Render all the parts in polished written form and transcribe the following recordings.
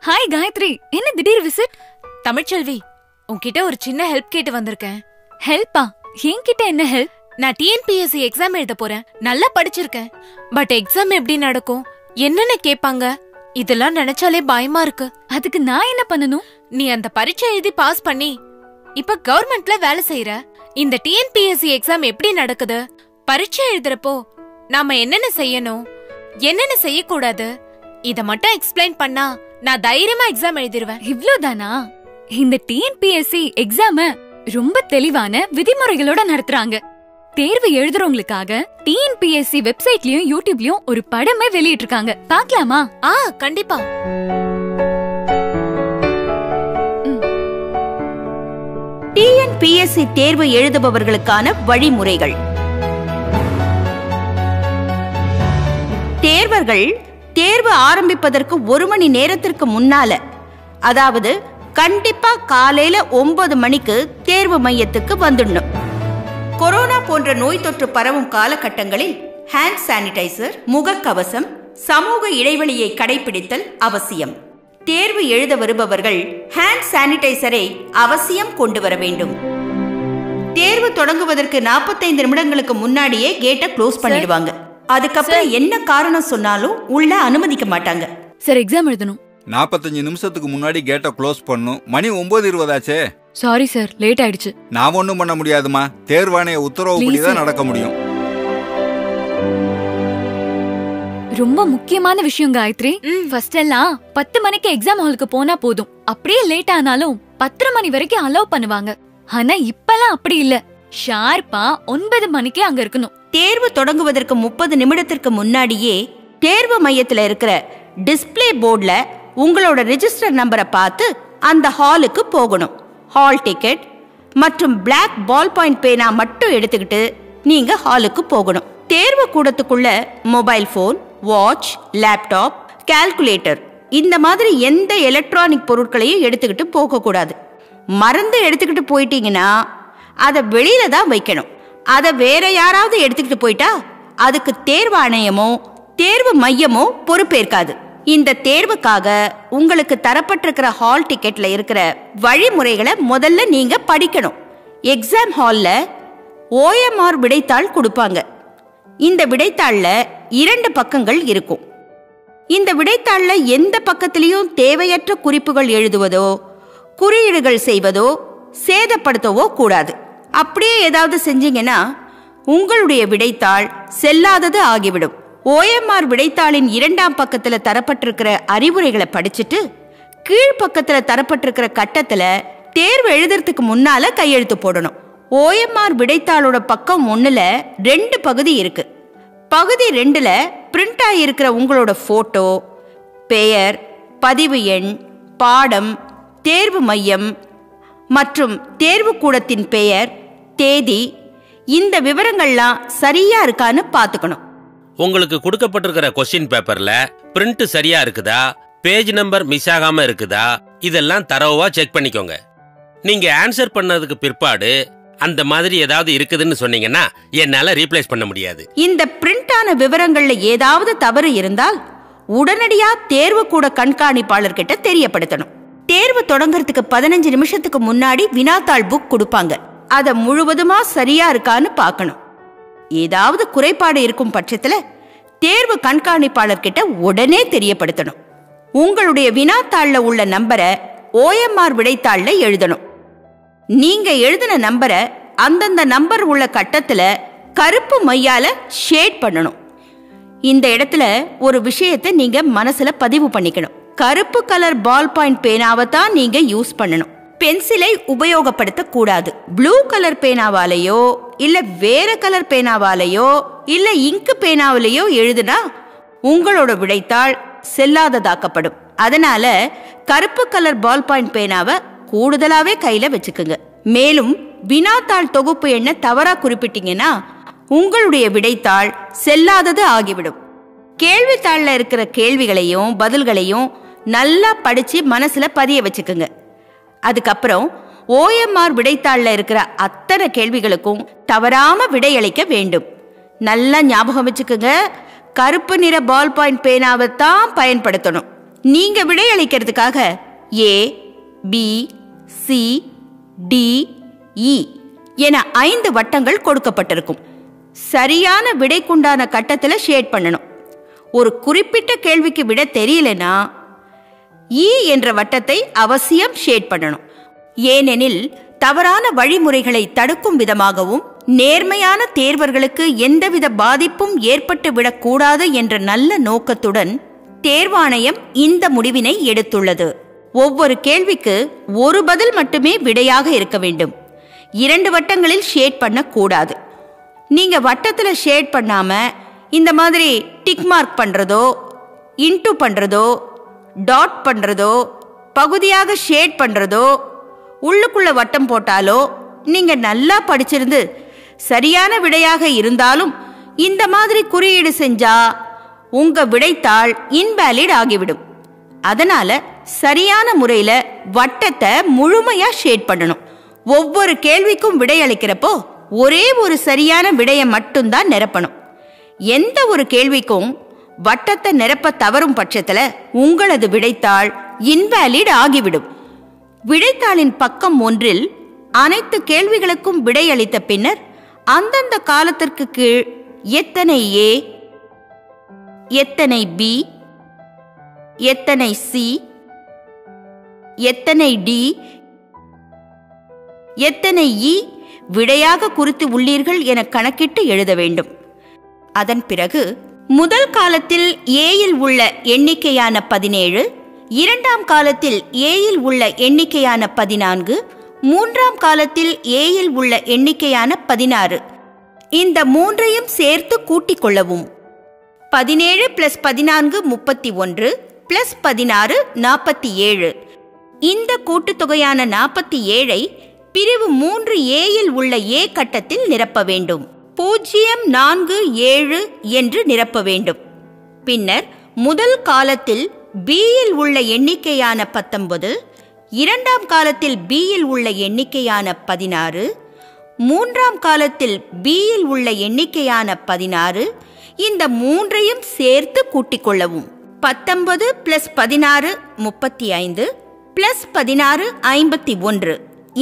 Hi Gayatri, என்ன திடீர் visit? Tamilselvi, உன்கிட்ட ஒரு சின்ன ஹெல்ப் கேட்டு வந்திருக்கேன். ஹெல்ப்பா? என்கிட்ட என்ன ஹெல்ப்? நான் டிஎன்பிஎஸ்சி எக்ஸாம் எழுத போறேன். நல்லா படிச்சிருக்கேன். பட் எக்ஸாம் எப்படி நடக்கும், என்னன்னு கேட்பாங்க, இதெல்லாம் நினைச்சாலே பயமா இருக்கு. அதுக்கு நான் என்ன பண்ணணும்? நீ அந்த பரீட்சை எழுதி பாஸ் பண்ணி இப்ப கவர்மெண்ட்ல வேலை செய்யற. இந்த டிஎன்பிஎஸ்சி எக்ஸாம் எப்படி நடக்குது, பரீட்சை எழுதுறப்போ நாம என்னென்ன செய்யணும், என்னென்ன செய்யக்கூடாது, இத மட்டும் எக்ஸ்பிளைன் பண்ணா நான் தைரியமா எக்ஸாம் எழுதிருவேன். இவ்ளோதானா? இந்த டிஎன்பிஎஸ்சி எக்ஸாம ரொம்ப தெளிவான விதிமுறைகளோட நடத்துறாங்க. தேர்வு எழுதுறவங்களுக்காக டிஎன்பிஎஸ்சி வெப்சைட்லயும் யூடியூப்லயும் ஒரு படமே வெளியிட்டு இருக்காங்க. பாக்கலாமா? கண்டிப்பா. டிஎன்பிஎஸ்சி தேர்வு எழுதுபவர்களுக்கான வழிமுறைகள். தேர்வர்கள் தேர்வு ஆரம்பிப்பதற்கு 1 மணி நேரத்திற்கு முன்னால, அதாவது கண்டிப்பா காலையில 9 மணிக்கு தேர்வு மையத்துக்கு வந்துடணும். கொரோனா போன்ற நோய் தொற்று பரவும் காலகட்டங்களில் ஹேண்ட் சானிடைசர், முகக்கவசம், சமூக இடைவெளியை கடைபிடித்தல் அவசியம். தேர்வு எழுத வருபவர்கள் ஹேண்ட் சானிடைசரை அவசியம் கொண்டு வர வேண்டும். தேர்வு தொடங்குவதற்கு 45 நிமிடங்களுக்கு முன்னாடியே கேட்டை க்ளோஸ் பண்ணிடுவாங்க. அதுக்கப்புறம் என்ன காரணம் சொன்னாலும் உள்ள அனுமதிக்க மாட்டாங்க. சார், எக்ஸாம் எழுதணும். 45 நிமிஷத்துக்கு முன்னாடி கேட்டை க்ளோஸ் பண்ணும். மணி 9:20 ஆச்சே. சாரி சார், லேட் ஆயிடுச்சு. நான் ஒண்ணும் பண்ண முடியாதுமா. தேர்வாணைய உத்தரவுப்படிதான் நடக்க முடியும். ரொம்ப முக்கியமான விஷயம் காயத்ரி. ஃபர்ஸ்ட் எல்லாம் 10 மணிக்கு எக்ஸாம் ஹாலுக்கு போனா போதும். அப்படியே லேட் ஆனாலும் 10:30 மணி வரைக்கும் அலோவ் பண்ணுவாங்க. ஆனா இப்பெல்லாம் அப்படி இல்ல. ஷார்ப்பா 9 மணிக்கே அங்க இருக்கணும். தேர்வு தொடங்குவதற்கு 30 நிமிடத்திற்கு முன்னாடியே தேர்வு மையத்துல இருக்கிற டிஸ்பிளே போர்ட்ல உங்களோட ரெஜிஸ்டர் நம்பரை பார்த்து அந்த ஹாலுக்கு போகணும். ஹால் டிக்கெட் மற்றும் பிளாக் பால் பாயிண்ட் பேனா மட்டும் எடுத்துக்கிட்டு நீங்க ஹாலுக்கு போகணும். தேர்வு கூடத்துக்குள்ள mobile phone, watch, laptop, calculator இந்த மாதிரி எந்த எலக்ட்ரானிக் பொருட்களையும் எடுத்துக்கிட்டு போக கூடாது. மறந்து எடுத்துக்கிட்டு போயிட்டீங்கன்னா அதை வெளியில தான் வைக்கணும். அதை வேற யாராவது எடுத்துக்கிட்டு போயிட்டா அதுக்கு தேர்வாணையமோ தேர்வு மையமோ பொறுப்பேற்காது. இந்த தேர்வுக்காக உங்களுக்கு தரப்பட்டிருக்கிற ஹால் டிக்கெட்ல இருக்கிற வழிமுறைகளை முதல்ல நீங்க படிக்கணும். எக்ஸாம் ஹால்ல OMR விடைத்தாள் கொடுப்பாங்க. இந்த விடைத்தாள்ல 2 பக்கங்கள் இருக்கும். இந்த விடைத்தாள்ல எந்த பக்கத்திலையும் தேவையற்ற குறிப்புகள் எழுதுவதோ குறியீடுகள் செய்வதோ சேதப்படுத்தவோ கூடாது. அப்படியே ஏதாவது செஞ்சீங்கன்னா உங்களுடைய விடைத்தாள் செல்லாதது ஆகிவிடும். OMR விடைத்தாளின் 2ஆம் பக்கத்துல தரப்பட்டிருக்கிற அறிவுரைகளை படிச்சுட்டு கீழ்பக்கத்துல தரப்பட்டிருக்கிற கட்டத்துல தேர்வு எழுதுறதுக்கு முன்னால கையெழுத்து போடணும். OMR விடைத்தாளோட பக்கம் 1ல 2 பகுதி இருக்கு. பகுதி 2ல பிரிண்ட் ஆகியிருக்கிற உங்களோட போட்டோ, பெயர், பதிவு எண், பாடம், தேர்வு மையம் மற்றும் தேர்வு கூடத்தின் பெயர், தேதி, இந்த விவரங்கள்லாம் சரியா இருக்கான்னு பாத்துக்கணும். உங்களுக்கு கொடுக்கப்பட்டிருக்கிற கொஸ்டின் பேப்பர்ல பிரிண்ட் சரியா இருக்குதா, பேஜ் நம்பர் மிஸ் ஆகாம இருக்குதா, இதெல்லாம் தரவா செக் பண்ணிக்கோங்க. நீங்க ஆன்சர் பண்ணதுக்கு பிற்பாடு அந்த மாதிரி ஏதாவது இருக்குதுன்னு சொன்னீங்கன்னா என்னால ரீப்ளேஸ் பண்ண முடியாது. இந்த பிரிண்ட் ஆன விவரங்கள்ல ஏதாவது தவறு இருந்தால் உடனடியா தேர்வு கூட கண்காணிப்பாளர் கிட்ட தெரியப்படுத்தணும். தேர்வு தொடங்கறதுக்கு 15 நிமிஷத்துக்கு முன்னாடி வினாத்தாள் புக் கொடுப்பாங்க. அதை முழுவதுமா சரியா இருக்கான்னு பார்க்கணும். ஏதாவது குறைபாடு இருக்கும் பட்சத்துல தேர்வு கண்காணிப்பாளர் கிட்ட உடனே தெரியப்படுத்தணும். உங்களுடைய வினாத்தாள்ல உள்ள நம்பரை OMR விடைத்தாள்ல எழுதணும். நீங்க எழுதின நம்பரை அந்தந்த நம்பர் உள்ள கட்டத்துல கருப்பு மையால ஷேட் பண்ணணும். இந்த இடத்துல ஒரு விஷயத்தை நீங்க மனசுல பதிவு பண்ணிக்கணும். கருப்பு கலர் பால் பாயிண்ட் பேனாவை தான் நீங்க யூஸ் பண்ணணும். பென்சிலை உபயோகப்படுத்த கூடாது. ப்ளூ கலர் பேனாவாலேயோ இல்ல வேற கலர் பேனாவாலேயோ இல்ல இங்கு பேனாவிலேயோ எழுதுனா உங்களோட விடைத்தாள் செல்லாததாக்கப்படும். அதனால கருப்பு கலர் பால் பாயிண்ட் பேனாவை கூடுதலாவே கையில வச்சுக்குங்க. மேலும் வினாத்தாள் தொகுப்பு எண்ண தவறா குறிப்பிட்டீங்கன்னா உங்களுடைய விடைத்தாள் செல்லாதது ஆகிவிடும். கேள்வித்தாள்ல இருக்கிற கேள்விகளையும் பதில்களையும் நல்லா படிச்சு மனசுல பதிய வச்சுக்குங்க. அதுக்கப்புறம் OMR விடைத்தாள்ல இருக்கிற அத்தனை கேள்விகளுக்கும் தவறாம விடையளிக்க வேண்டும். நல்லா ஞாபகம் வச்சுக்குங்க, கருப்பு நிற பால் பாயிண்ட் பேனாவை தான் பயன்படுத்தணும். நீங்க விடையளிக்கிறதுக்காக ஏ, பி, சி, டி, இ என 5 வட்டங்கள் கொடுக்கப்பட்டிருக்கும். சரியான விடைக்குண்டான கட்டத்தில் ஷேட் பண்ணணும். ஒரு குறிப்பிட்ட கேள்விக்கு விட தெரியலனா இ என்ற வட்டத்தை அவசியம் ஷேட் பண்ணணும். ஏனெனில் தவறான வழிமுறைகளை தடுக்கும் விதமாகவும் நேர்மையான தேர்வர்களுக்கு எந்தவித பாதிப்பும் ஏற்பட்டு விடக்கூடாது என்ற நல்ல நோக்கத்துடன் தேர்வாணையம் இந்த முடிவினை எடுத்துள்ளது. ஒவ்வொரு கேள்விக்கு ஒரு பதில் மட்டுமே விடையாக இருக்க வேண்டும். 2 வட்டங்களில் ஷேட் பண்ண கூடாது. நீங்க வட்டத்துல ஷேட் பண்ணாம இந்த மாதிரி டிக் மார்க் பண்றதோ, இன்டு பண்றதோ, டாட் பண்றதோ, பகுதியாக ஷேட் பண்றதோ, உள்ளுக்குள்ள வட்டம் போட்டாலோ நீங்க நல்லா படிச்சிருந்து சரியான விடையாக இருந்தாலும் இந்த மாதிரி குறியீடு செஞ்சா உங்க விடைத்தாள் இன்வேலிட் ஆகிவிடும். அதனால சரியான முறையில வட்டத்தை முழுமையா ஷேட் பண்ணணும். ஒவ்வொரு கேள்விக்கும் விடையளிக்கிறப்போ ஒரே ஒரு சரியான விடையை மட்டும்தான் நிரப்பணும். எந்த ஒரு கேள்விக்கும் வட்டத்தை நிரப்ப தவறும் பட்சத்துல உங்களது விடைத்தாள் இன்வேலிட் ஆகிவிடும். விடைத்தாளின் பக்கம் 1 அனைத்து கேள்விகளுக்கும் விடையளித்த பின்னர் அந்தந்த காலத்திற்கு கீழ் எத்தனை ஏ, எத்தனை பி, எத்தனை சி, எத்தனை டி, எத்தனை இ விடையாக குறித்து உள்ளீர்கள் என கணக்கிட்டு எழுத வேண்டும். அதன் பிறகு முதல் காலத்தில் ஏயில் உள்ள எண்ணிக்கையான 17, 2ஆம் காலத்தில் ஏயில் உள்ள எண்ணிக்கையான 14, 3ஆம் காலத்தில் ஏயில் உள்ள எண்ணிக்கையான 16 இந்த 3ஐயும் சேர்த்து கூட்டிக் கொள்ளவும். 17 + 14 31 + 16 47. இந்த கூட்டுத்தொகையான 47ஐ பிரிவு 3 ஏயில் உள்ள ஏ கட்டத்தில் நிரப்ப வேண்டும். 047 என்று நிரப்ப வேண்டும். பின்னர் முதல் காலத்தில் பியில் உள்ள எண்ணிக்கையான 19, 2ஆம் காலத்தில் பியில் உள்ள எண்ணிக்கையான 16, 3ஆம் காலத்தில் பியில் உள்ள எண்ணிக்கையான 16 இந்த 3ஐயும் சேர்த்து கூட்டிக் கொள்ளவும். 19 + 16 35 + 16 51.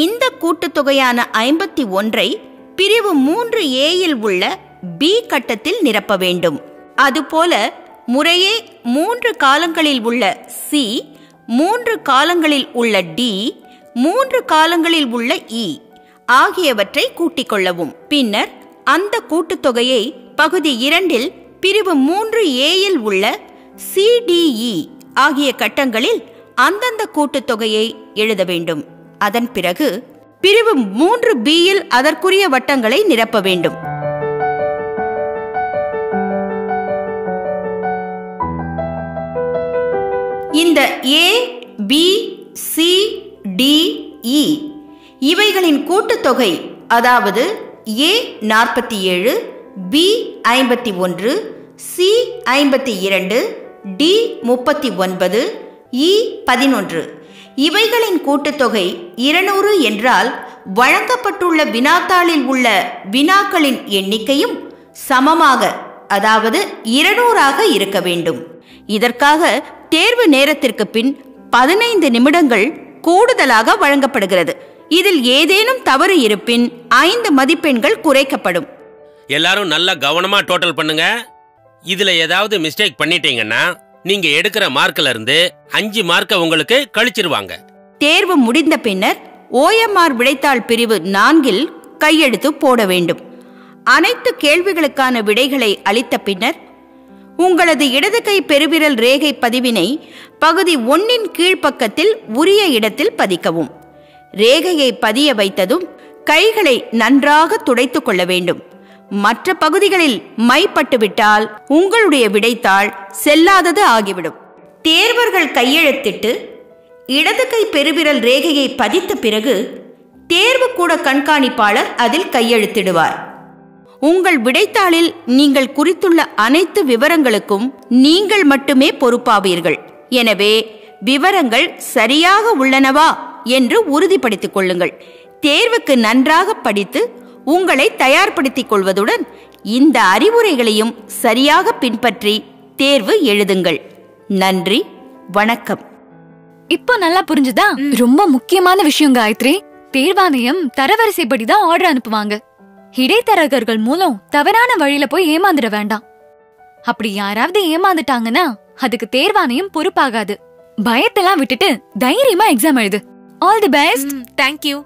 இந்த கூட்டுத்தொகையான 51ஐ பிரிவு 3 ஏயில் உள்ள பி கட்டத்தில் நிரப்ப வேண்டும். அதுபோல முறையே 3 காலங்களில் உள்ள சி, 3 காலங்களில் உள்ள டி, 3 காலங்களில் உள்ள இ ஆகியவற்றை கூட்டிக் கொள்ளவும். பின்னர் அந்த கூட்டுத்தொகையை பகுதி 2 பிரிவு 3 ஏயில் உள்ள சிடிஇ ஆகிய கட்டங்களில் அந்தந்த கூட்டுத்தொகையை எழுத வேண்டும். அதன் பிறகு பிரிவு 3 பியில் அதற்குரிய வட்டங்களை நிரப்ப வேண்டும். இந்த ஏ, பி, சி, டி, இ இவைகளின் கூட்டுத்தொகை, அதாவது ஏ 47, பி 51, சி 52, டி 39, இ 11 இவைகளின் கூட்டுத்தொகை 200 என்றால் வழங்கப்பட்டுள்ள வினாத்தாளில் உள்ள வினாக்களின் எண்ணிக்கையும் சமமாக, அதாவது 200ஆக இருக்க வேண்டும். இதற்காக தேர்வு நேரத்திற்கு பின் 15 நிமிடங்கள் கூடுதலாக வழங்கப்படுகிறது. இதில் ஏதேனும் தவறு இருப்பின் 5 மதிப்பெண்கள் குறைக்கப்படும். எல்லாரும் நல்லா கவனமா டோட்டல் பண்ணுங்க. இதுல ஏதாவது மிஸ்டேக் பண்ணிட்டீங்கன்னா நீங்க எடுக்கிற மார்க்ல இருந்து 5 மார்க்க உங்களுக்கு கழிச்சிருவாங்க. தேர்வு முடிந்த பின்னர் OMR விடைத்தாள் பிரிவு 4 கையெழுத்து போட வேண்டும். அனைத்து கேள்விகளுக்கான விடைகளை அளித்த பின்னர் உங்களது இடது கை பெருவிரல் ரேகை பதிவினை பகுதி 1 கீழ்ப்பக்கத்தில் உரிய இடத்தில் பதிக்கவும். ரேகையை பதிய வைத்ததும் கைகளை நன்றாக துடைத்துக் கொள்ள வேண்டும். மற்ற பகுதிகளில் மைப்பட்டுவிட்டால் உங்களுடைய விடைத்தாள் செல்லாதது ஆகிவிடும். தேர்வர்கள் கையெழுத்திட்டு இடது கை பெருவிரல் ரேகையை பதித்த பிறகு தேர்வு கூட கண்காணிப்பாளர் அதில் கையெழுத்திடுவார். உங்கள் விடைத்தாளில் நீங்கள் குறித்துள்ள அனைத்து விவரங்களுக்கும் நீங்கள் மட்டுமே பொறுப்பாவீர்கள். எனவே விவரங்கள் சரியாக உள்ளனவா என்று உறுதிப்படுத்திக் கொள்ளுங்கள். தேர்வுக்கு நன்றாக படித்து உங்களை தயார்படுத்திக் கொள்வதுடன் இந்த அறிவுரைகளையும் சரியாக பின்பற்றி தேர்வு எழுதுங்கள். நன்றி, வணக்கம். இப்போ நல்லா புரிஞ்சுதா? ரொம்ப முக்கியமான விஷயம் காயத்ரி. தேர்வாணையம் தரவரிசைப்படிதான் ஆர்டர் அனுப்புவாங்க. இடைத்தரகர்கள் மூலம் தவறான வழியில போய் ஏமாந்துட வேண்டாம். அப்படி யாராவது ஏமாந்துட்டாங்கன்னா அதுக்கு தேர்வாணையம் பொறுப்பாகாது. பயத்தெல்லாம் விட்டுட்டு தைரியமா எக்ஸாம் எழுது. All the best. தேங்க்யூ.